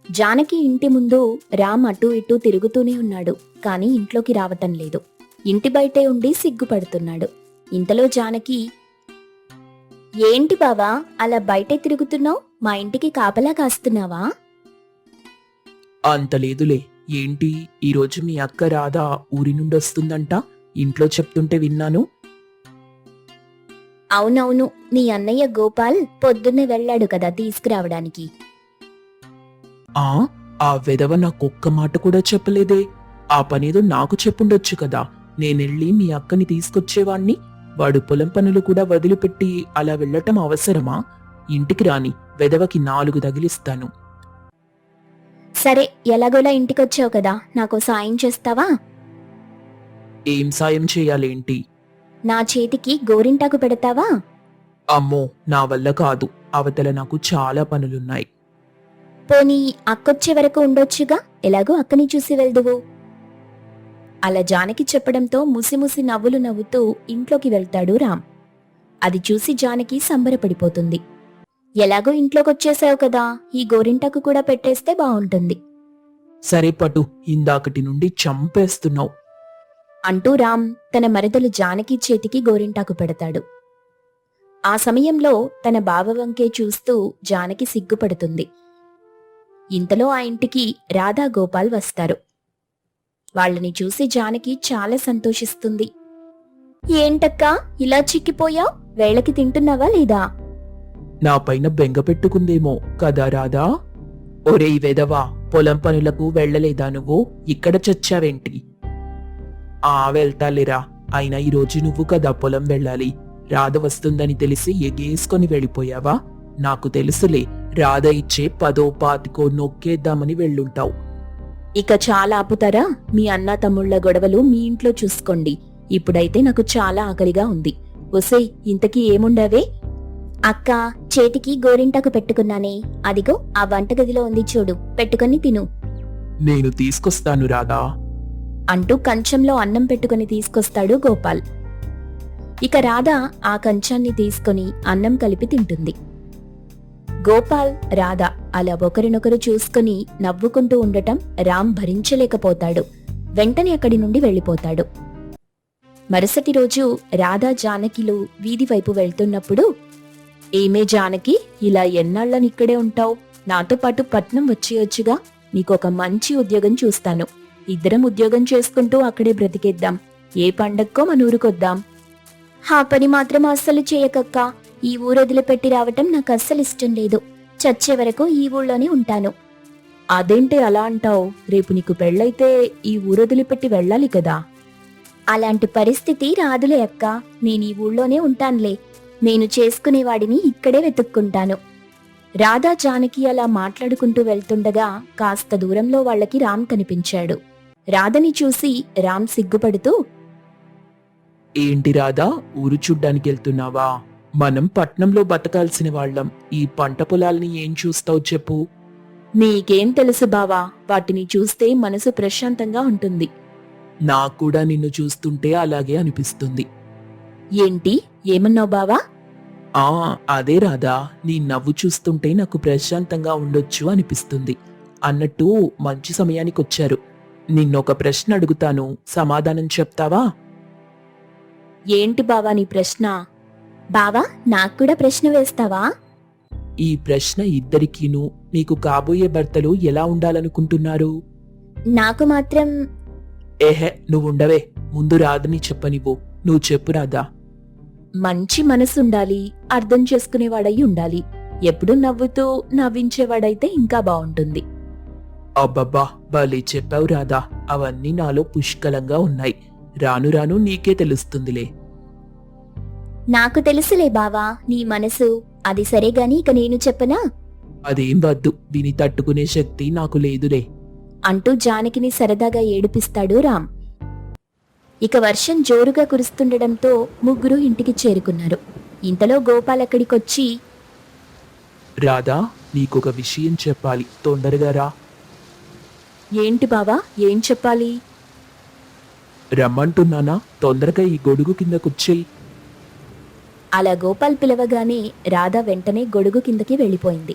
జానకి ఇంటి ముందు రామ్ అటూ ఇటూ తిరుగుతూనే ఉన్నాడు, కాని ఇంట్లోకి రావటం లేదు. ఇంటి బయటే ఉండి సిగ్గుపడుతున్నాడు. ఇంతలో జానకి, ఏంటి బావా అలా బయటే తిరుగుతున్నావు? మా ఇంటికి కాపలా కాస్తున్నావా? అంత లేదులే. ఏంటి, ఈరోజు మీ అక్క రాధా ఊరి నుండి వస్తుందంట, ఇంట్లో చెప్తుంటే విన్నాను. అవునవును, నీ అన్నయ్య గోపాల్ పొద్దున్నే వెళ్ళాడు కదా తీసుకురావడానికి. ఆ ఆ వెధవ నాకొక్క మాట కూడా చెప్పలేదే. ఆ పనేదో నాకు చెప్పుండొచ్చు కదా, నేనెళ్ళి మీ అక్కని తీసుకొచ్చేవాణ్ణి. వాడు పొలం పనులు కూడా వదిలిపెట్టి అలా వెళ్ళటం అవసరమా? ఇంటికి రాని వెధవకి 4 తగిలిస్తాను. సరే, ఎలాగోలా ఇంటికొచ్చావు కదా, నాకు సాయం చేస్తావా? ఏం సాయం చేయాలేంటి? నా చేతికి గోరింటాకు పెడతావా? అమ్మో, నా వల్ల కాదు. అవతల నాకు చాలా పనులున్నాయి. పోనీ అక్కొచ్చే వరకు ఉండొచ్చుగా, ఎలాగో అక్కని చూసి వెళ్దువు. అలా జానకి చెప్పడంతో ముసిముసి నవ్వులు నవ్వుతూ ఇంట్లోకి వెళ్తాడు రామ్. అది చూసి జానకి సంబరపడిపోతుంది. ఎలాగో ఇంట్లోకొచ్చేసావు కదా, ఈ గోరింటాకు కూడా పెట్టేస్తే బావుంటుంది సరే పటు, ఇందాకటి నుండి చంపేస్తున్నావు అంటూ రామ్ తన మరదలు జానకి చేతికి గోరింటాకు పెడతాడు. ఆ సమయంలో తన బావ వంకే చూస్తూ జానకి సిగ్గుపడుతుంది. ఇంతలో ఆ ఇంటికి రాధా గోపాల్ వస్తారు. వాళ్ళని చూసి జానకి చాలా సంతోషిస్తుంది. ఏంటక్కా ఇలా చిక్కిపోయావ్? వేళకి తింటున్నావా లేదా? నా పైన బెంగ పెట్టుకుందేమో కదా రాధా. ఒరేయ్ వెధవా, పొలం పనులకు వెళ్ళలేదా నువ్వు? ఇక్కడ చచ్చావేంటి? వెళ్తాలేరా. అయినా ఈరోజు నువ్వు కదా పొలం వెళ్ళాలి. రాధ వస్తుందని తెలిసి ఎగేసుకొని వెళ్ళిపోయావా? నాకు తెలుసులే, రాధ ఇచ్చే 10 20 నొక్కేద్దామని వెళ్ళుంటావు. ఇక చాలా ఆపుతారా? మీ అన్నా తమ్ముళ్ల గొడవలు మీ ఇంట్లో చూసుకోండి. ఇప్పుడైతే నాకు చాలా ఆకలిగా ఉంది. ఒసేయ్, ఇంతకీ ఏముండవే? అక్కా, చేతికి గోరింటాకు పెట్టుకున్నానే, అదిగో ఆ వంటగదిలో ఉంది చూడు, పెట్టుకొని తిను నేను తీసుకొస్తాను రాధా అంటూ కంచంలో అన్నం పెట్టుకుని తీసుకొస్తాడు గోపాల్. ఇక రాధ ఆ కంచాన్ని తీసుకుని అన్నం కలిపి తింటుంది. గోపాల్, రాధ అలా ఒకరినొకరు చూసుకుని నవ్వుకుంటూ ఉండటం రామ్ భరించలేకపోతాడు. వెంటనే అక్కడి నుండి వెళ్ళిపోతాడు. మరుసటి రోజు రాధా జానకిలు వీధి వైపు వెళ్తున్నప్పుడు, ఏమే జానకి, ఇలా ఎన్నాళ్ళనిక్కడే ఉంటావు? నాతో పాటు పట్నం వచ్చేయొచ్చుగా, నీకొక మంచి ఉద్యోగం చూస్తాను. ఇద్దరం ఉద్యోగం చేసుకుంటూ అక్కడే బ్రతికేద్దాం. ఏ పండక్కో మన ఊరుకొద్దాం. ఆ పని మాత్రం అస్సలు చేయకక్కా. ఈ ఊరొదిలిపెట్టి రావటం నాకు అస్సలు ఇష్టం లేదు. చచ్చే వరకు ఈ ఊళ్ళోనే ఉంటాను. అదేంటి అలా అంటావు? రేపు నీకు పెళ్ళైతే ఈ ఊరొదిలిపెట్టి వెళ్ళాలి కదా. అలాంటి పరిస్థితి రాదులే అక్కా, నేను ఈ ఊళ్ళోనే ఉంటానులే. నేను చేసుకునేవాడిని ఇక్కడే వెతుక్కుంటాను. రాధా జానకి అలా మాట్లాడుకుంటూ వెళ్తుండగా కాస్త దూరంలో వాళ్లకి రామ్ కనిపించాడు. రాధని చూసి రామ్ సిగ్గుపడుతూ, ఏంటి రాధా, ఊరు చూడ్డానికి వెళ్తున్నావా? మనం పట్నంలో బతకాల్సిన వాళ్ళం. ఈ పంట పొలాల్ని ఏం చూస్తావు చెప్పు? నీకేం తెలుసు బావా, వాటిని చూస్తే మనసు ప్రశాంతంగా ఉంటుంది. నాకు కూడా నిన్ను చూస్తుంటే అలాగే అనిపిస్తుంది. ఏంటి, ఏమన్నావు బావా? అదే రాధా, నీ నవ్వు చూస్తుంటే నాకు ప్రశాంతంగా ఉండొచ్చు అనిపిస్తుంది. అన్నట్టు మంచి సమయానికొచ్చారు. నిన్నొక ప్రశ్న అడుగుతాను, సమాధానం చెప్తావా? ఏంటి బావా నీ ప్రశ్న? బావా, నాకు కూడా ప్రశ్న వేస్తావా? ఈ ప్రశ్న ఇద్దరికీను. నీకు కాబోయే భర్తలు ఎలా ఉండాలనుకుంటున్నారు? నాకు మాత్రం నువ్వుండవే, ముందు రాధని చెప్పనివ్వు. నువ్వు చెప్పు రాధా. మంచి మనసుండాలి, అర్థం చేసుకునేవాడై ఉండాలి. ఎప్పుడూ నవ్వుతూ నవ్వించేవాడైతే ఇంకా బావుంటుంది. అబ్బబ్బా, భలే చెప్పావు రాధా. అవన్నీ నాలో పుష్కలంగా ఉన్నాయి. రాను రాను నీకే తెలుస్తుందిలే. నాకు తెలుసులే బావా నీ మనసు. అది సరేగాని ఇక నేను చెప్పనా? అదేం వద్దు, విని తట్టుకునే శక్తి నాకు లేదులే అంటూ జానకిని సరదాగా ఏడిపిస్తాడు రామ్. ఇక వర్షం జోరుగా కురుస్తుండటంతో ముగ్గురు ఇంటికి చేరుకున్నారు. ఇంతలో గోపాల్ అక్కడికొచ్చి, రాధా, నీకొక విషయం చెప్పాలి, తొందరగా రా. ఏంటి బావా, ఏం చెప్పాలి? రమ్మంటున్నానా? తొందరగా ఈ గొడుగు కిందకొచ్చేయి. అలా గోపాల్ పిలవగానే రాధ వెంటనే గొడుగు కిందకి వెళ్ళిపోయింది.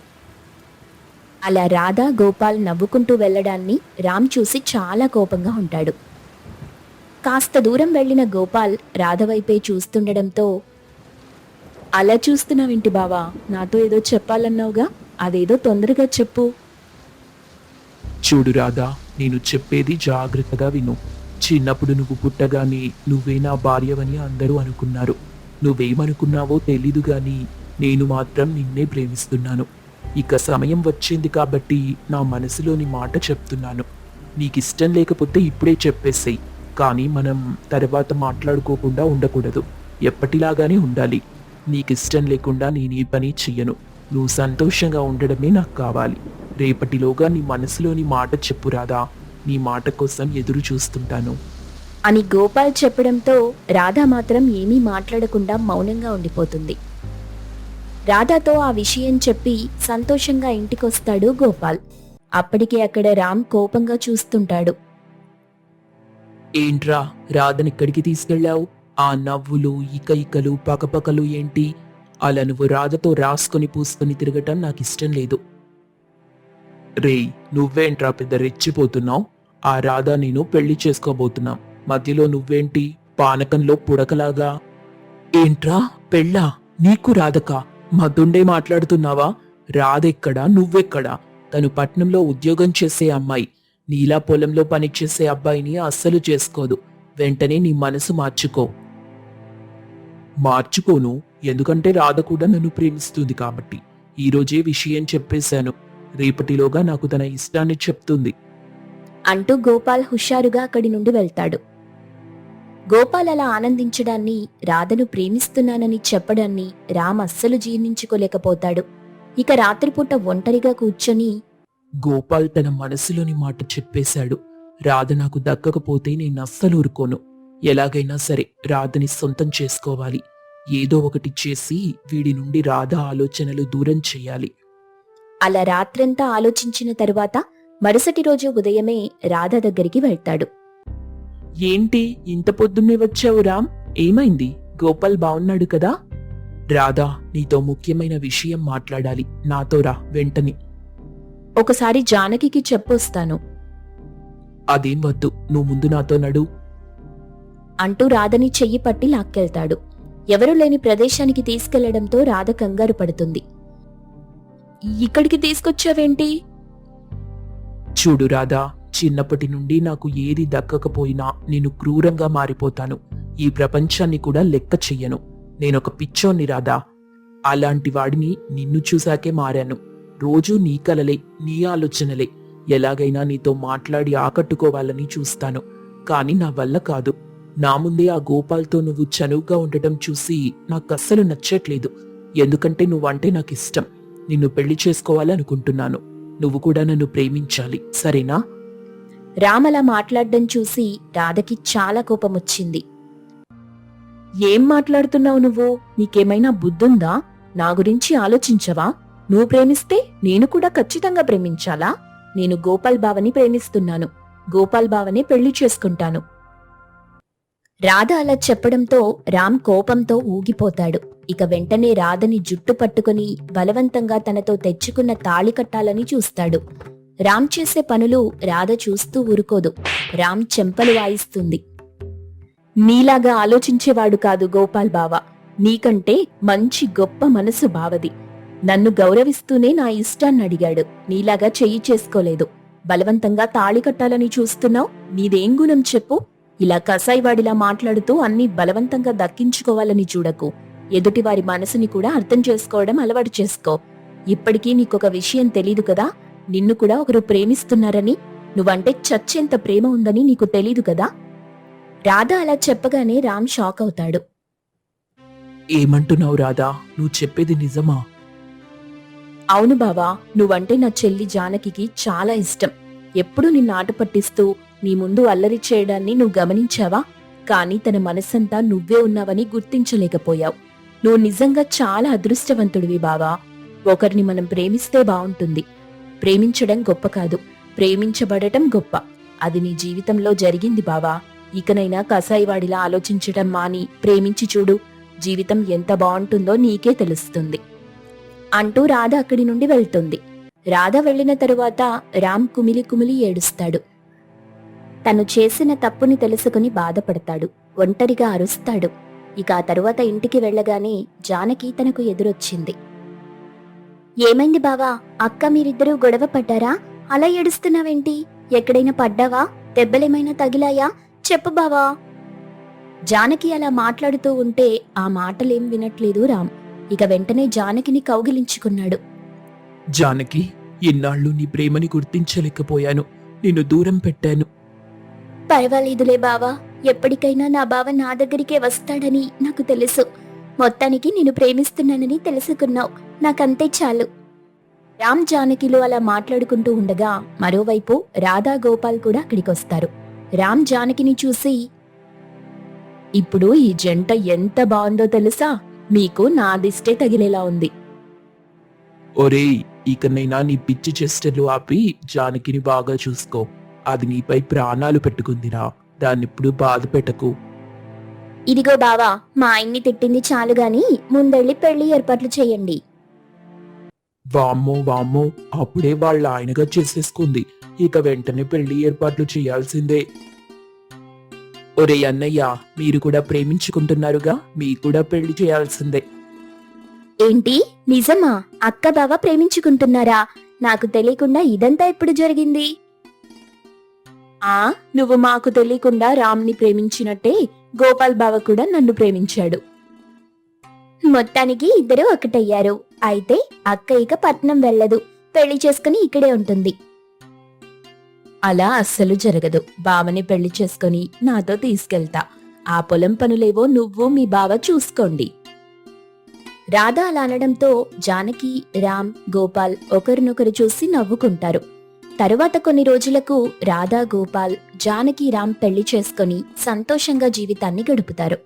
అలా రాధ గోపాల్ నవ్వుకుంటూ వెళ్ళడాన్ని రామ్ చూసి చాలా కోపంగా ఉంటాడు. కాస్త దూరం వెళ్ళిన గోపాల్ రాధ వైపే చూస్తుండడంతో, అలా చూస్తున్నావేంటి బావా, నాతో ఏదో చెప్పాలన్నావుగా, అదేదో తొందరగా చెప్పు. చూడు రాధా, నేను చెప్పేది జాగ్రత్తగా విను. చిన్నప్పుడు నువ్వు పుట్టగానే నువ్వే నా భార్యవని అందరూ అనుకున్నారు. నువ్వేమనుకున్నావో తెలీదు గాని నేను మాత్రం నిన్నే ప్రేమిస్తున్నాను. ఇక సమయం వచ్చింది కాబట్టి నా మనసులోని మాట చెప్తున్నాను. నీకిష్టం లేకపోతే ఇప్పుడే చెప్పేసేయ్. కానీ మనం తర్వాత మాట్లాడుకోకుండా ఉండకూడదు. ఎప్పటిలాగానే ఉండాలి. నీకిష్టం లేకుండా నేను ఈ పని చెయ్యను. నువ్వు సంతోషంగా ఉండడమే నాకు కావాలి. రేపటిలోగా నీ మనసులోని మాట చెప్పు రాధా. నీ మాట కోసం ఎదురు చూస్తుంటాను అని గోపాల్ చెప్పడంతో రాధ మాత్రం ఏమీ మాట్లాడకుండా మౌనంగా ఉండిపోతుంది. రాధాతో ఆ విషయం చెప్పి సంతోషంగా ఇంటికొస్తాడు గోపాల్. అప్పటికే అక్కడ రామ్ కోపంగా చూస్తుంటాడు. ఏంట్రా, రాధనిక్కడికి తీసుకెళ్ళావు? ఆ నవ్వులు, ఇకలు, పకపకలు ఏంటి? అలా నువ్వు రాధతో రాసుకొని పూసుకొని తిరగటం నాకిష్టం లేదు. రేయ్, నువ్వేంట్రా పెద్ద రెచ్చిపోతున్నావు? ఆ రాధ నేను పెళ్లి చేసుకోబోతున్నాం. మధ్యలో నువ్వేంటి పానకంలో పుడకలాగా? ఏంట్రా, పెళ్ళా? నీకు రాధకా? మధుండే మాట్లాడుతున్నావా? రాధెక్కడా, నువ్వెక్కడా? తను పట్నంలో ఉద్యోగం చేసే అమ్మాయి. నీలా పొలంలో పనిచేసే అబ్బాయిని అస్సలు చేసుకోదు. వెంటనే నీ మనసు మార్చుకో. మార్చుకోను, ఎందుకంటే రాధ కూడా నన్ను ప్రేమిస్తుంది కాబట్టి. ఈరోజే విషయం చెప్పేశాను. రేపటిలోగా నాకు తన ఇష్టాన్ని చెప్తుంది అంటూ గోపాల్ హుషారుగా అక్కడి నుండి వెళ్తాడు. గోపాల్ అలా ఆనందించడాన్ని, రాధను ప్రేమిస్తున్నానని చెప్పడాన్ని రామ్ అస్సలు జీర్ణించుకోలేకపోతాడు. ఇక రాత్రిపూట ఒంటరిగా కూర్చొని, గోపాల్ తన మనసులోని మాట చెప్పేశాడు. రాధ నాకు దక్కకపోతే నేను అస్సలు ఊరుకోను. ఎలాగైనా సరే రాధని సొంతం చేసుకోవాలి. ఏదో ఒకటి చేసి వీడి నుండి రాధ ఆలోచనలు దూరం చెయ్యాలి. అలా రాత్రంతా ఆలోచించిన తరువాత మరుసటి రోజు ఉదయమే రాధ దగ్గరికి వెళ్తాడు. ఏంటి ఇంత పొద్దున్నే వచ్చావు రామ్? ఏమైంది? గోపాల్ బావున్నాడు కదా? రాధా, నీతో ముఖ్యమైన విషయం మాట్లాడాలి. నాతో రా వెంటనే. ఒకసారి జానకికి చెప్పొస్తాను అదేం వద్దు, నువ్వు ముందు నాతో నడు అంటూ రాధని చెయ్యి పట్టి లాక్కెళ్తాడు. ఎవరూ లేని ప్రదేశానికి తీసుకెళ్లడంతో రాధ కంగారు పడుతుంది. ఇక్కడికి తీసుకొచ్చావేంటి? చూడు రాధా, చిన్నప్పటి నుండి నాకు ఏది దక్కకపోయినా నేను క్రూరంగా మారిపోతాను. ఈ ప్రపంచాన్ని కూడా లెక్క చెయ్యను. నేనొక పిచ్చోన్ని రాధా. అలాంటి వాడిని నిన్ను చూశాకే మారాను. రోజూ నీ కలలే, నీ ఆలోచనలే. ఎలాగైనా నీతో మాట్లాడి ఆకట్టుకోవాలని చూస్తాను. కాని నా వల్ల కాదు. నా ముందే ఆ గోపాల్తో నువ్వు చనువుగా ఉండటం చూసి నాకస్సలు నచ్చట్లేదు. ఎందుకంటే నువ్వంటే నాకిష్టం. నిన్ను పెళ్లి చేసుకోవాలనుకుంటున్నాను. నువ్వు కూడా నన్ను ప్రేమించాలి, సరేనా? రామ్ అలా మాట్లాడడం చూసి రాధకి చాలా కోపమొచ్చింది. ఏం మాట్లాడుతున్నావు నువ్వు? నీకేమైనా బుద్ధుందా? నా గురించి ఆలోచించవా? నువ్వు ప్రేమిస్తే నేను కూడా ఖచ్చితంగా ప్రేమించాలా? నేను గోపాల్ బావని ప్రేమిస్తున్నాను. గోపాల్ బావనే పెళ్లి చేసుకుంటాను. రాధ అలా చెప్పడంతో రామ్ కోపంతో ఊగిపోతాడు. ఇక వెంటనే రాధని జుట్టు పట్టుకుని బలవంతంగా తనతో తెచ్చుకున్న తాళి కట్టాలని చూస్తాడు. రామ్ చేసే పనులు రాధ చూస్తూ ఊరుకోదు. రామ్ చెంపలు వాయిస్తుంది. నీలాగా ఆలోచించేవాడు కాదు గోపాల్ బావ. నీకంటే మంచి గొప్ప మనసు బావది. నన్ను గౌరవిస్తూనే నా ఇష్టాన్ని అడిగాడు. నీలాగా చెయ్యి చేసుకోలేదు. బలవంతంగా తాళి కట్టాలని చూస్తున్నావు. నీదేం గుణం చెప్పు? ఇలా కసాయివాడిలా మాట్లాడుతూ అన్నీ బలవంతంగా దక్కించుకోవాలని చూడకు. ఎదుటివారి మనసుని కూడా అర్థం చేసుకోవడం అలవాటు చేసుకో. ఇప్పటికీ నీకొక విషయం తెలీదు కదా, నిన్ను కూడా ఒకరు ప్రేమిస్తున్నారని. నువ్వంటే చచ్చేంత ప్రేమ ఉందని నీకు తెలీదు కదా. రాధ అలా చెప్పగానే రామ్ షాక్ అవుతాడు. ఏమంటున్నావు రాధా? నువ్వు చెప్పేది నిజమా? అవును బావా, నువ్వంటే నా చెల్లి జానకికి చాలా ఇష్టం. ఎప్పుడూ నిన్ను ఆట పట్టిస్తూ నీ ముందు అల్లరి చేయడాన్ని నువ్వు గమనించావా? కానీ తన మనస్సంతా నువ్వే ఉన్నావని గుర్తించలేకపోయావు. నువ్వు నిజంగా చాలా అదృష్టవంతుడివి బావా. ఒకరిని మనం ప్రేమిస్తే బావుంటుంది. ప్రేమించడం గొప్ప కాదు, ప్రేమించబడటం గొప్ప. అది నీ జీవితంలో జరిగింది బావా. ఇకనైనా కసాయివాడిలా ఆలోచించడం మాని ప్రేమించి చూడు. జీవితం ఎంత బావుంటుందో నీకే తెలుస్తుంది అంటూ రాధ అక్కడి నుండి వెళ్తుంది. రాధ వెళ్లిన తరువాత రామ్ కుమిలి కుమిలి ఏడుస్తాడు. తను చేసిన తప్పుని తెలుసుకుని బాధపడతాడు. ఒంటరిగా అరుస్తాడు. ఇక ఆ తరువాత ఇంటికి వెళ్లగానే జానకి తనకు ఎదురొచ్చింది. ఏమైంది బావా? అక్క మీరిద్దరూ గొడవ పడ్డారా? అలా ఏడుస్తున్నావేంటి? ఎక్కడైనా పడ్డావా? దెబ్బలేమైనా తగిలాయా? చెప్పు బావా. జానకి అలా మాట్లాడుతూ ఉంటే ఆ మాటలేం వినట్లేదు రామ్. ఇక వెంటనే జానకిని కౌగిలించుకున్నాడు. జానకి, ఇన్నాళ్ళు నీ ప్రేమని గుర్తించలేకపోయాను. నిన్ను దూరం పెట్టాను. పర్వాలేదులే బావా. ఎప్పటికైనా నా బావ నా దగ్గరికే వస్తాడని నాకు తెలుసు. మొత్తానికి నేను ప్రేమిస్తున్నానని తెలుసుకున్నావు. నాకంతే చాలు. రామ్ జానకిలు అలా మాట్లాడుకుంటూ ఉండగా మరోవైపు రాధా గోపాల్ కూడా అక్కడికొస్తారు. రామ్ జానకిని చూసి, ఇప్పుడు ఈ జంట ఎంత బాగుందో తెలుసా? మీకు నా దిష్టే తగిలేలా ఉంది. ఒరేయ్, ఇకనైనా నీ పిచ్చి చేష్టలు ఆపి జానకిని బాగా చూసుకో. అది నీపై ప్రాణాలు పెట్టుకుందిరా. దాన్నిప్పుడు బాధ పెట్టకు. ఇదిగో బావా, మా ఆయన్ని తిట్టింది చాలుగాని ముందెళ్ళి పెళ్లి ఏర్పాట్లు చేయండి. వామ్మో వామ్మో, అప్పుడే వాళ్ళ ఆయనగా చేసేసుకుంది. ఇక వెంటనే పెళ్లి ఏర్పాట్లు చేయాల్సిందే. ఒరే అన్నయ్య, మీరు కూడా ప్రేమించుకుంటున్నారుగా, మీకు కూడా పెళ్లి చేయాల్సిందే. ఏంటి? నిజమా? అక్క బావ ప్రేమించుకుంటున్నారా? నాకు తెలియకుండా ఇదంతా ఎప్పుడు జరిగింది? నువ్వు మాకు తెలియకుండా రామ్ని ప్రేమించినట్టే గోపాల్ బావ కూడా నన్ను ప్రేమించాడు. మొత్తానికి ఇద్దరూ ఒకటయ్యారు. అయితే అక్క ఇక పట్నం వెళ్ళదు, పెళ్లి చేసుకుని ఇక్కడే ఉంటుంది. అలా అస్సలు జరగదు. బావని పెళ్లి చేసుకుని నాతో తీసుకెళ్తా. ఆ పొలం పనులేవో నువ్వు మీ బావ చూసుకోండి. రాధ అలా అనడంతో జానకి, రామ్, గోపాల్ ఒకరినొకరు చూసి నవ్వుకుంటారు. తరువాత కొన్ని రోజులకు రాధా, గోపాల్, జానకి, రామ్ పెళ్లి చేసుకుని సంతోషంగా జీవితాన్ని గడుపుతారు.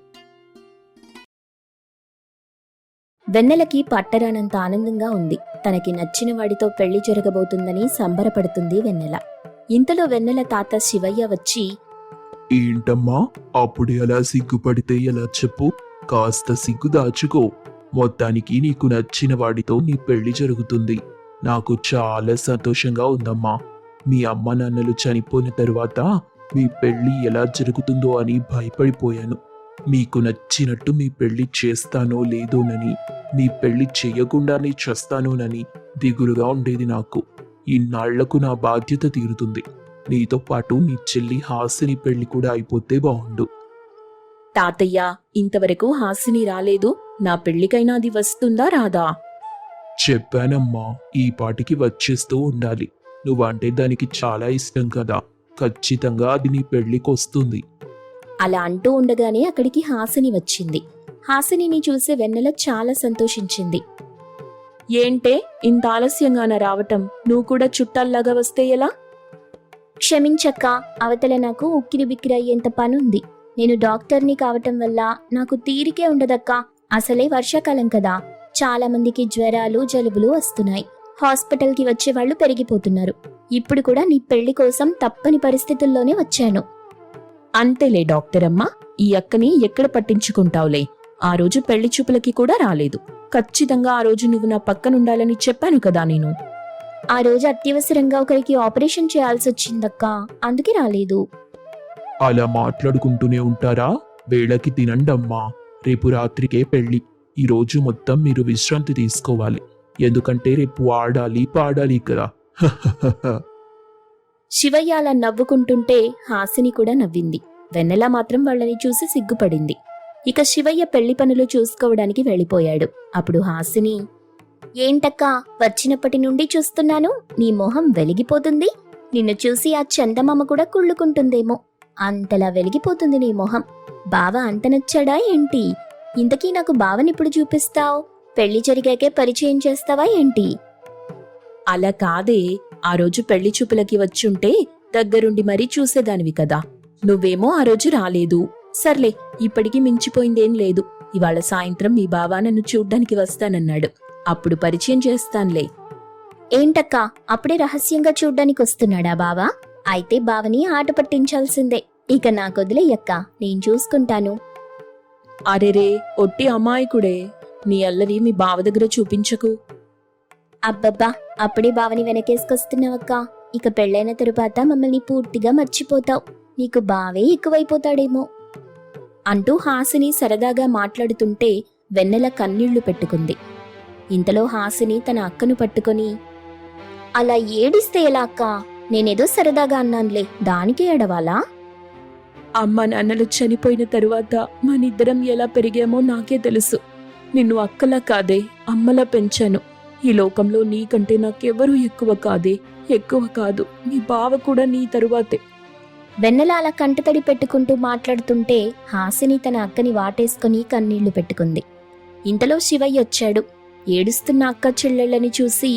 వెన్నెలకి పట్టరానంత ఆనందంగా ఉంది. తనకి నచ్చిన వాడితో పెళ్లి జరగబోతుందని సంబరపడుతుంది వెన్నెల. ఇంతలో వెన్నెల తాత శివయ్య వచ్చి, ఏంటమ్మా, అప్పుడు ఎలా సిగ్గుపడితే ఎలా చెప్పు? కాస్త సిగ్గు దాచుకో. మొత్తానికి నీకు నచ్చిన వాడితో నీ పెళ్లి జరుగుతుంది. నాకు చాలా సంతోషంగా ఉందమ్మా. మీ అమ్మ నాన్నలు చనిపోయిన తరువాత మీ పెళ్లి ఎలా జరుగుతుందో అని భయపడిపోయాను. మీకు నచ్చినట్టు మీ పెళ్లి చేస్తానో లేదోనని, మీ పెళ్లి చెయ్యకుండానే చస్తానోనని దిగులుగా ఉండేది నాకు. ఇన్నాళ్లకు నా బాధ్యత తీరుతుంది. నీతో పాటు నీ చెల్లి హాసిని పెళ్లి కూడా అయిపోతే బాగుండు. తాతయ్య, ఇంతవరకు హాసిని రాలేదు. నా పెళ్లికైనా అది వస్తుందా రాదా? చెప్పానమ్మా, ఈ పాటికి వచ్చేస్తూ ఉండాలి. నువ్వంటే దానికి చాలా ఇష్టం కదా. ఖచ్చితంగా అది నీ పెళ్లికొస్తుంది. అలా అంటూ ఉండగానే అక్కడికి హాసిని వచ్చింది. హాసినిని చూసి వెన్నెల చాలా సంతోషించింది. ఏంటే ఇంత ఆలస్యంగాన రావటం? నువ్వు కూడా చుట్టాల్లాగా వస్తే ఎలా? క్షమించక్క, అవతల నాకు ఉక్కిరి బిక్కిరి అయ్యేంత పనుంది. నేను డాక్టర్ని కావటం వల్ల నాకు తీరికే ఉండదక్కా. అసలే వర్షాకాలం కదా, చాలా మందికి జ్వరాలు, జలుబులు వస్తున్నాయి. హాస్పిటల్కి వచ్చే వాళ్ళు పెరిగిపోతున్నారు. ఇప్పుడు కూడా నీ పెళ్లి కోసం తప్పని పరిస్థితుల్లోనే వచ్చాను. అంతేలే డాక్టర్ అమ్మా, ఈ అక్కని ఎక్కడ పట్టించుకుంటావులే. ఆ రోజు పెళ్లి చూపులకి కూడా రాలేదు. ఖచ్చితంగా ఆ రోజు నువ్వు నా పక్కనుండాలని చెప్పాను కదా నేను. ఆ రోజు అత్యవసరంగా ఒకరికి ఆపరేషన్ చేయాల్సి వచ్చిందక్కా, అందుకే రాలేదు. అలా మాట్లాడుకుంటూనే ఉంటారా? వేళకి తినండమ్మా. రేపు రాత్రికే పెళ్లి. ఈ రోజు మొత్తం మీరు విశ్రాంతి తీసుకోవాలి. ఎందుకంటే రేపు ఆడాలి పాడాలి కదా. శివయ్య అలా నవ్వుకుంటుంటే హాసిని కూడా నవ్వింది. వెన్నెల మాత్రం వాళ్ళని చూసి సిగ్గుపడింది. ఇక శివయ్య పెళ్లి పనులు చూసుకోవడానికి వెళ్ళిపోయాడు. అప్పుడు హాసిని, ఏంటక్కా, వచ్చినప్పటి నుండి చూస్తున్నాను నీ మొహం వెలిగిపోతుంది. నిన్ను చూసి ఆ చందమామ కూడా కుళ్ళుకుంటుందేమో, అంతలా వెలిగిపోతుంది నీ మొహం. బావ అంత నచ్చాడా ఏంటి? ఇంతకీ నాకు బావనిప్పుడు చూపిస్తావు? పెళ్లి జరిగాకే పరిచయం చేస్తావా ఏంటి? అలా కాదే, ఆ రోజు పెళ్లి చూపులకి వచ్చుంటే దగ్గరుండి మరీ చూసేదానివి కదా. నువ్వేమో ఆ రోజు రాలేదు. సర్లే, ఇప్పటికి మించిపోయిందేం లేదు. ఇవాళ సాయంత్రం మీ బావ నన్ను చూడ్డానికి వస్తానన్నాడు. అప్పుడు పరిచయం చేస్తాన్లే. ఏంటక్కా, అప్పుడే రహస్యంగా చూడ్డానికి వస్తున్నాడా బావా? అయితే బావని ఆట పట్టించాల్సిందే. ఇక నాకొదిలేయక్క, నేను చూసుకుంటాను. అరెరే, ఒట్టి అమాయకుడే. నీ అల్లరి మీ బావ దగ్గర చూపించకు. అబ్బబ్బా, అప్పుడే బావని వెనకేసుకొస్తున్నావక్క. ఇక పెళ్ళైన తరువాత మమ్మల్ని పూర్తిగా మర్చిపోతావు. నీకు బావే ఎక్కువైపోతాడేమో అంటూ హాసిని సరదాగా మాట్లాడుతుంటే వెన్నెల కన్నీళ్లు పెట్టుకుంది. ఇంతలో హాసిని తన అక్కను పట్టుకొని, అలా ఏడిస్తే ఎలా అక్క? నేనేదో సరదాగా అన్నానులే, దానికే ఏడవాలా? అమ్మ నాన్నలు చనిపోయిన తరువాత మనిద్దరం ఎలా పెరిగామో నాకే తెలుసు. నిన్ను అక్కలా కాదే, అమ్మలా పెంచాను. ఈ లోకంలో నీకంటే నాకెవరూ ఎక్కువ కాదే, ఎక్కువ కాదు. నీ బావ కూడా నీ తరువాతే. వెన్నెల అలా కంటతడి పెట్టుకుంటూ మాట్లాడుతుంటే హాసిని తన అక్కని వాటేసుకుని కన్నీళ్లు పెట్టుకుంది. ఇంతలో శివయ్య వచ్చాడు. ఏడుస్తున్న అక్క చెల్లెళ్ళని చూసి,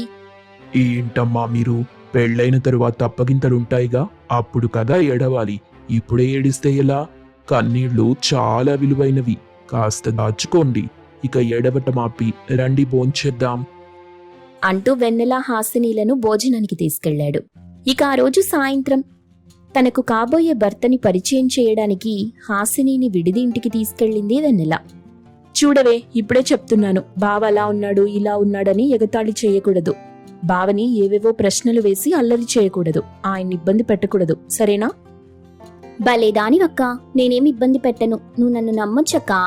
ఏంటమ్మా మీరు? పెళ్ళైన తరువాత అప్పగింతలుంటాయిగా, అప్పుడు కదా ఏడవాలి. ఇప్పుడే ఏడిస్తే ఎలా? కన్నీళ్లు చాలా విలువైనవి, కాస్త దాచుకోండి. ఇక ఏడవటం ఆపి రండి భోంచేద్దాం అంటూ వెన్నెల హాసినీలను భోజనానికి తీసుకెళ్లాడు. ఇక ఆ రోజు సాయంత్రం తనకు కాబోయే భర్తని పరిచయం చేయడానికి హాసినీని విడిది ఇంటికి తీసుకెళ్ళింది వెన్నెల. చూడవే, ఇప్పుడే చెప్తున్నాను, బావ అలా ఉన్నాడు ఇలా ఉన్నాడని ఎగతాళి చేయకూడదు. బావని ఏవేవో ప్రశ్నలు వేసి అల్లరి చేయకూడదు. ఆయన్ని ఇబ్బంది పెట్టకూడదు, సరేనా? భలే దానివక్క, నేనేమి ఇబ్బంది పెట్టను. నువ్వు నన్ను నమ్మొచ్చక్కా.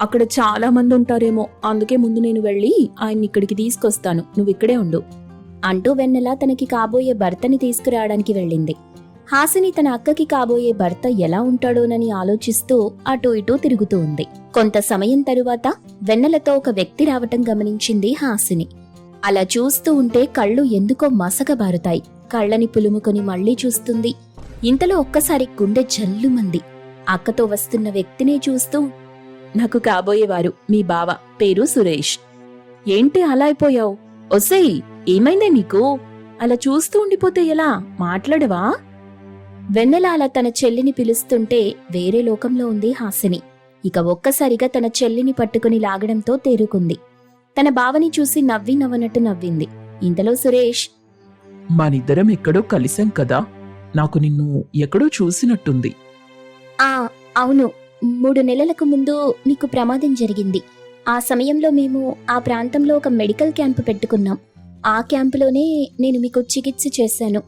అక్కడ చాలా మంది ఉంటారేమో, అందుకే ముందు నేను వెళ్ళి ఆయన్ని ఇక్కడికి తీసుకొస్తాను, నువ్విక్కడే ఉండు అంటూ వెన్నెల తనకి కాబోయే భర్తని తీసుకురావడానికి వెళ్ళింది. హాసిని తన అక్కకి కాబోయే భర్త ఎలా ఉంటాడోనని ఆలోచిస్తూ అటూ ఇటూ తిరుగుతూ ఉంది. కొంత సమయం తరువాత వెన్నెలతో ఒక వ్యక్తి రావటం గమనించింది హాసిని. అలా చూస్తూ ఉంటే కళ్ళు ఎందుకో మసకబారుతాయి. కళ్ళని పులుముకొని మళ్లీ చూస్తుంది. ఇంతలో ఒక్కసారి గుండె జల్లుమంది. అక్కతో వస్తున్న వ్యక్తినే చూస్తూ, నాకు కాబోయేవారు మీ బావ, పేరు సురేష్. ఏంటి అలా అయిపోయావు? ఒసేయ్, ఏమైందే నీకు? అలా చూస్తూ ఉండిపోతే ఎలా? మాట్లాడవా? వెన్నెల అలా తన చెల్లిని పిలుస్తుంటే వేరే లోకంలో ఉంది హాసిని. ఇక ఒక్కసారిగా తన చెల్లిని పట్టుకుని లాగడంతో తేరుకుంది. తన బావని చూసి నవ్వి నవ్వనట్టు నవ్వింది. ఇంతలో సురేష్, మనిద్దరం ఎక్కడో కలిసాం కదా, నాకు నిన్ను ఎక్కడో చూసినట్టుంది. అవును, 3 నెలలకు ముందు మీకు ప్రమాదం జరిగింది. ఆ సమయంలో మేము ఆ ప్రాంతంలో ఒక మెడికల్ క్యాంపు పెట్టుకున్నాం. ఆ క్యాంపులోనే నేను మీకు చికిత్స చేశాను.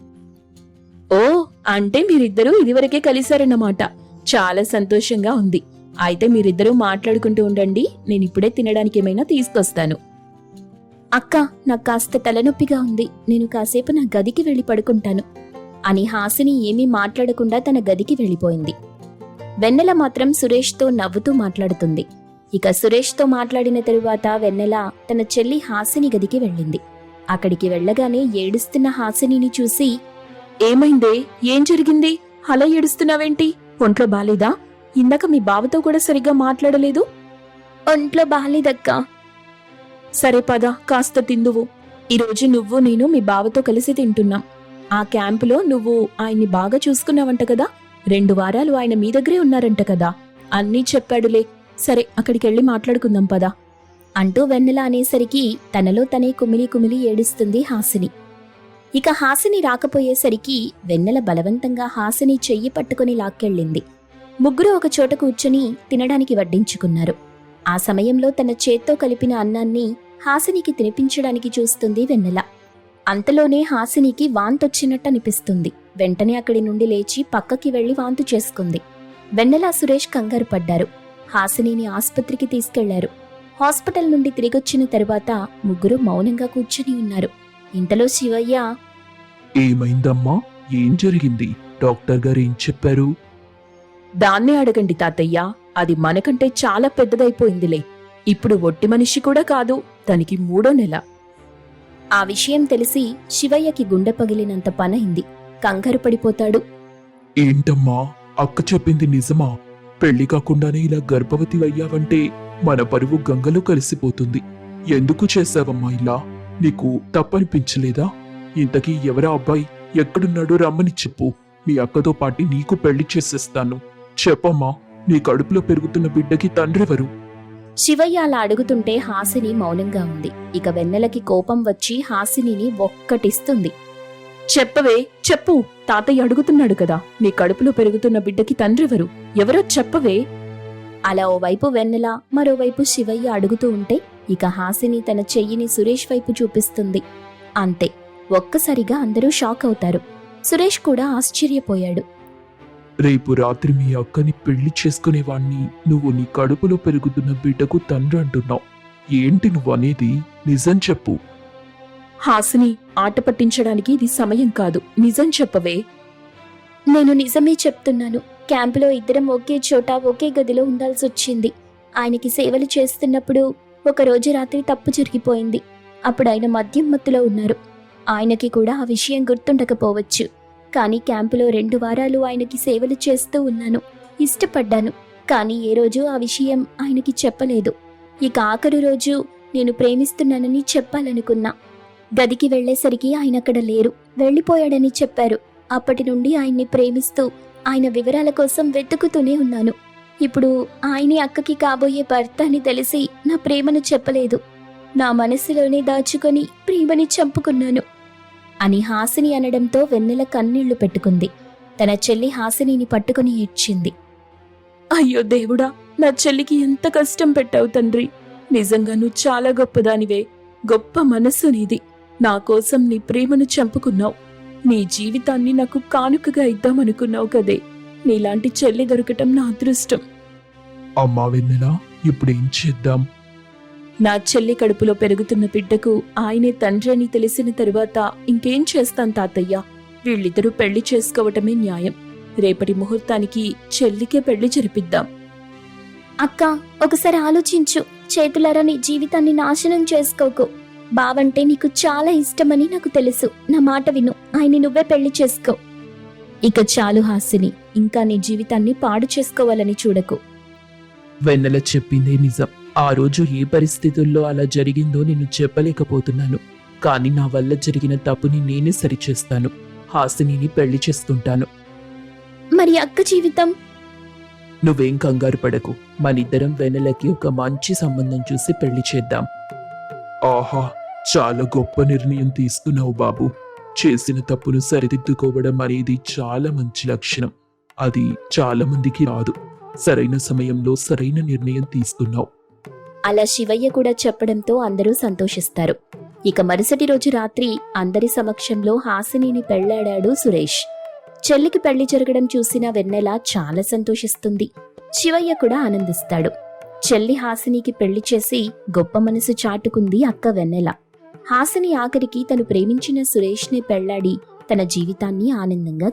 ఓ, అంటే మీరిద్దరూ ఇదివరకే కలిశారన్నమాట. చాలా సంతోషంగా ఉంది. అయితే మీరిద్దరూ మాట్లాడుకుంటూ ఉండండి, నేనిప్పుడే తినడానికి ఏమైనా తీసుకొస్తాను. అక్క, నాకు కాస్త తలనొప్పిగా ఉంది, నేను కాసేపు నా గదికి వెళ్లి పడుకుంటాను అని హాసిని ఏమీ మాట్లాడకుండా తన గదికి వెళ్లిపోయింది. వెన్నెల మాత్రం సురేష్తో నవ్వుతూ మాట్లాడుతుంది. ఇక సురేష్తో మాట్లాడిన తరువాత వెన్నెల తన చెల్లి హాసిని గదికి వెళ్ళింది. అక్కడికి వెళ్లగానే ఏడుస్తున్న హాసినిని చూసి, ఏమైందే? ఏం జరిగింది? అలా ఏడుస్తున్నావేంటి? ఒంట్లో బాలేదా? ఇందాక మీ బావతో కూడా సరిగ్గా మాట్లాడలేదు. ఒంట్లో బాలేదక్కా. సరే పద, కాస్త తిందువు. ఈరోజు నువ్వు నేను మీ బావతో కలిసి తింటున్నాం. ఆ క్యాంపులో నువ్వు ఆయన్ని బాగా చూసుకున్నావంట కదా, 2 వారాలు ఆయన మీ దగ్గరే ఉన్నారంట కదా, అన్నీ చెప్పాడులే. సరే, అక్కడికెళ్ళి మాట్లాడుకుందాం పదా అంటూ వెన్నెల అనేసరికి తనలో తనే కుమిలి కుమిలి ఏడుస్తుంది హాసిని. ఇక హాసిని రాకపోయేసరికి వెన్నెల బలవంతంగా హాసిని చెయ్యి పట్టుకుని లాక్కెళ్ళింది. ముగ్గురు ఒక చోట కూర్చుని తినడానికి వడ్డించుకున్నారు. ఆ సమయంలో తన చేత్తో కలిపిన అన్నాన్ని హాసినికి తినిపించడానికి చూస్తుంది వెన్నెల. అంతలోనే హాసినికి వాంతొచ్చినట్టు అనిపిస్తుంది. వెంటనే అక్కడి నుండి లేచి పక్కకి వెళ్లి వాంతు చేసుకుంది. వెన్నెల, సురేష్ కంగారు పడ్డారు. హాసినిని ఆస్పత్రికి తీసుకెళ్లారు. హాస్పిటల్ నుండి తిరిగొచ్చిన తరువాత ముగ్గురు మౌనంగా కూర్చుని ఉన్నారు. ఇంతలో శివయ్య, ఏమైందమ్మా? ఏం జరిగింది? డాక్టర్ గారు ఏం చెప్పారు? దాన్నే అడగండి తాతయ్య, అది మనకంటే చాలా పెద్దదైపోయిందిలే. ఇప్పుడు ఒట్టి మనిషి కూడా కాదు, తనకి 3వ నెల. ఆ విషయం తెలిసి శివయ్యకి గుండె పగిలినంత పనైంది. కంగారు పడిపోతాడు. ఏంటమ్మా, అక్క చెప్పింది నిజమా? పెళ్లి కాకుండానే ఇలా గర్భవతి అయ్యావంటే మన పరువు గంగలో కలిసిపోతుంది. ఎందుకు చేశావమ్మా ఇలా? నీకు తప్పనిపించలేదా? ఇంతకీ ఎవరా అబ్బాయి? ఎక్కడున్నాడో రమ్మని చెప్పు. మీ అక్కతో పాటి నీకు పెళ్లి చేసేస్తాను. చెప్పమ్మా, నీ కడుపులో పెరుగుతున్న బిడ్డకి తండ్రెవరు? శివయ్య అలా అడుగుతుంటే హాసిని మౌనంగా ఉంది. ఇక వెన్నెలకి కోపం వచ్చి హాసినిని ఒక్కటిస్తుంది. చెప్పవే, చెప్పు. తాతయ్య అడుగుతున్నాడు కదా, నీ కడుపులో పెరుగుతున్న బిడ్డకి తండ్రెవరు? ఎవరో చెప్పవే. అలా ఓవైపు వెన్నెల, మరోవైపు శివయ్య అడుగుతూ ఉంటే ఇక హాసిని తన చెయ్యిని సురేష్ వైపు చూపిస్తుంది. అంతే, ఒక్కసారిగా అందరూ షాక్ అవుతారు. సురేష్ కూడా ఆశ్చర్యపోయాడు. రేపు రాత్రి మీ అక్కని పెళ్లి చేసుకునేవాణ్ణి నువ్వు నీ కడుపులో పెరుగుతున్న బిడ్డకు తండ్రి అంటున్నావు. ఏంటి నువ్వనేది? నిజం చెప్పు. హాసిని, ఆట పట్టించడానికి ఇది సమయం కాదు, నిజం చెప్పవే. నేను నిజమే చెప్తున్నాను. క్యాంపులో ఇద్దరం ఒకే చోట ఒకే గదిలో ఉండాల్సొచ్చింది. ఆయనకి సేవలు చేస్తున్నప్పుడు ఒకరోజు రాత్రి తప్పు జరిగిపోయింది. అప్పుడు ఆయన మద్యం మత్తులో ఉన్నారు. ఆయనకి కూడా ఆ విషయం గుర్తుండకపోవచ్చు. కానీ క్యాంపులో 2 వారాలు ఆయనకి సేవలు చేస్తూ ఉన్నాను. ఇష్టపడ్డాను. కానీ ఏ రోజు ఆ విషయం ఆయనకి చెప్పలేదు. ఇక ఆఖరు రోజు నేను ప్రేమిస్తున్నానని చెప్పాలనుకున్నా. గదికి వెళ్లేసరికి ఆయన అక్కడ లేరు, వెళ్ళిపోయాడని చెప్పారు. అప్పటి నుండి ఆయన్ని ప్రేమిస్తూ ఆయన వివరాల కోసం వెతుకుతూనే ఉన్నాను. ఇప్పుడు ఆయనే అక్కకి కాబోయే భర్త అని తెలిసి నా ప్రేమను చెప్పలేదు. నా మనసులోనే దాచుకొని ప్రేమని చంపుకున్నాను అని హాసిని అనడంతో వెన్నెల కన్నీళ్లు పెట్టుకుంది. తన చెల్లి హాసినిని పట్టుకుని ఏడ్చింది. అయ్యో దేవుడా, నా చెల్లికి ఎంత కష్టం పెట్టావు తండ్రి. నిజంగా నువ్వు చాలా గొప్పదానివే. గొప్ప మనస్సు నీది. నా కోసం నీ ప్రేమను చంపుకున్నావు. నీ జీవితాన్ని నాకు కానుకగా ఇద్దామనుకున్నావు కదే. నీలాంటి చెల్లి దొరకటం నా అదృష్టం. అమ్మా వెన్నెల, ఇప్పుడేం చేద్దాం? నా చెల్లి కడుపులో పెరుగుతున్న బిడ్డకు ఆయనే తండ్రి అని తెలిసిన తరువాత ఇంకేం చేస్తాను తాతయ్య? వీళ్ళిద్దరూ పెళ్లి చేసుకోవటమే న్యాయం. రేపటి ముహూర్తానికి చెల్లికే పెళ్లి జరిపిద్దాం. అక్క, ఒకసారి ఆలోచించు. చేతులారా నీ జీవితాన్ని నాశనం చేసుకోకు. బావంటే నీకు చాలా ఇష్టమని నాకు తెలుసు. నా మాట విను, ఆయన్ని నువ్వే పెళ్లి చేసుకో. ఇక చాలు హాసిని, ఇంకా నీ జీవితాన్ని పాడు చేసుకోవాలని చూడకు. వెన్నెల చెప్పిందే నిజం. ఆ రోజు ఏ పరిస్థితుల్లో అలా జరిగిందో నేను చెప్పలేకపోతున్నాను. కానీ నా వల్ల జరిగిన తప్పుని నేనే సరిచేస్తాను. హాసినిని పెళ్లి చేసుకుంటాను. మరి అక్క జీవితం? నువ్వేం కంగారు పడకు. మనిద్దరం వెన్నెలకి ఒక మంచి సంబంధం చూసి పెళ్లి చేద్దాం. ఆహా, చాలా గొప్ప నిర్ణయం తీసుకున్నావు బాబు. చేసిన తప్పును సరిదిద్దుకోవడం అనేది చాలా మంచి లక్షణం. అది చాలా మందికి రాదు. సరైన సమయంలో సరైన నిర్ణయం తీసుకున్నావు. అలా శివయ్య కూడా చెప్పడంతో అందరూ సంతోషిస్తారు. ఇక మరుసటి రోజు రాత్రి అందరి సమక్షంలో హాసినిని పెళ్లాడాడు సురేష్. చెల్లికి పెళ్లి జరగడం చూసిన వెన్నెల చాలా సంతోషిస్తుంది. శివయ్య కూడా ఆనందిస్తాడు. చెల్లి హాసినికి పెళ్లి చేసి గొప్ప మనసు చాటుకుంది అక్క వెన్నెల. హాసిని ఆఖరికి తను ప్రేమించిన సురేష్ని పెళ్లాడి తన జీవితాన్ని ఆనందంగా